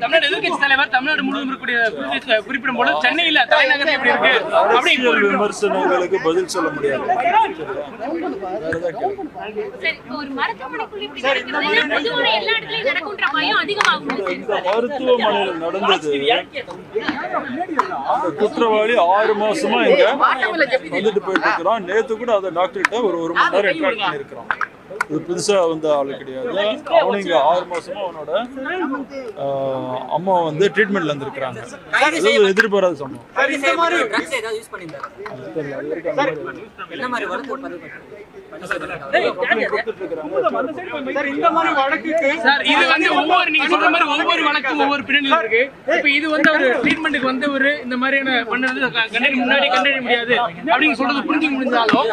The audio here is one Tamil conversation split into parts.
தமிழ்நாடு எதிர்க்கட்சி தலைவர் தமிழ்நாடு முழுவதும் இருக்கக்கூடிய குறிப்பிடும் போது சென்னையில தலைநகரம் எப்படி இருக்கு அப்படி விமர்சனங்களுக்கு பதில் சொல்ல முடியாது. மருத்துவமனையில் நடந்தது குற்றவாளி 6 மாசமா இங்க வந்துட்டு போயிட்டு இருக்கிறான். நேத்து கூட அதை டாக்டர்கிட்ட ஒரு மணி நேரம் இன்ட்ராக்ட் பண்ணிருக்கிறோம். இது புதுசா வந்த ஆளு கிடையாது. அவனு இங்க 6 மாசமா அவனோட அம்மா வந்து ட்ரீட்மெண்ட்ல இருந்திருக்கிறாங்க. எதிர்பாராத சம்பவம். ஒவ்வொரு வழக்கும் ஒவ்வொரு பின்னணியில் இருக்கு. இப்ப இது வந்து ஒரு ட்ரீட்மெண்ட்டுக்கு வந்து ஒரு இந்த மாதிரியான பண்ணது முன்னாடி கண்டறிய முடியாது அப்படின்னு சொல்றது புரிஞ்சுக்க முடிஞ்சாலும்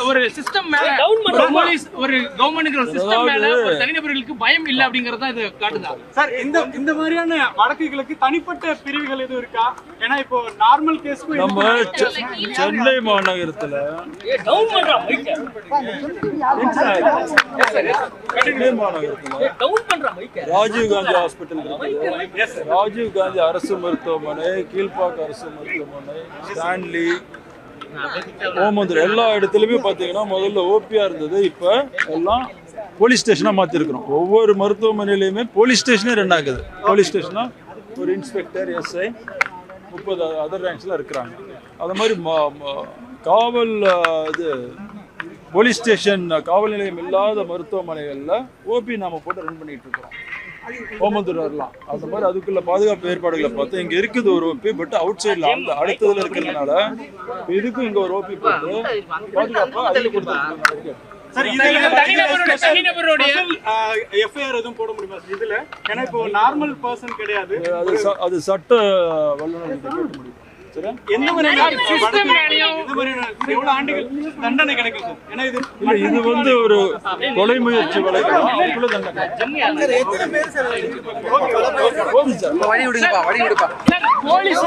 ஒரு சிஸ்டம் மேல போலீஸ் ஒரு கவர்மெண்ட் சிஸ்டம் மேல ஒரு தனிநபர்களுக்கு பயம் இல்ல அப்படிங்கறத இது காட்டுதா சார்? இந்த மாதிரியான வழக்குகளுக்கு தனிப்பட்ட பிரிவுகள் எதுவும் இருக்கா? ஏன்னா இப்போ நார்மல் கேஸ்க்கு நம்ம சென்னை மாநகரத்துல ராஜீவ்காந்தி ஹாஸ்பிட்டல், ராஜீவ்காந்தி அரசு மருத்துவமனை, கீழ்பாக்க அரசு மருத்துவமனை, ஸ்டான்லி, ஓமந்தூர் எல்லா இடத்துலயுமே பாத்தீங்கன்னா முதல்ல ஓபியா இருந்தது. இப்ப எல்லாம் போலீஸ் ஸ்டேஷனா மாத்திருக்கிறோம். ஒவ்வொரு மருத்துவமனையிலுமே போலீஸ் ஸ்டேஷனே 2 ஆகுது. போலீஸ் ஸ்டேஷனா ஒரு இன்ஸ்பெக்டர், எஸ்ஐ, 30 அதர் ரேங்க்ஸ்ல இருக்கிறாங்க. அது மாதிரி காவல் இது போலீஸ் ஸ்டேஷன் காவல் நிலையம் இல்லாத மருத்துவமனைகள்ல ஓபி நாம போட்டு ரன் பண்ணிட்டு இருக்கிறோம். ஓமந்தூர் வரலாம். அந்த மாதிரி அதுக்குள்ள பாதுகாப்பு ஏற்பாடுகளை பார்த்து இங்க இருக்குது ஒரு ஓபி. பட் அவுட் சைட்ல அந்த அடுத்ததுல இருக்கிறதுனால இதுக்கும் இங்க ஒரு ஓபி போட்டு பாதுகாப்பா அதில் கொடுத்து எஃப்ஐஆர் எதுவும் போட முடியுமா இதுல? ஏன்னா இப்போ நார்மல் பர்சன் கிடையாது. அது சட்ட வல்லுநர் கேட்க முடியும். எந்த மாதிரி எவ்வளவு ஆண்டுகள் தண்டனை கிடைக்கும் சார்? ஏன்னா இது வந்து ஒரு கொலை முயற்சி வழக்கு. போலீஸ்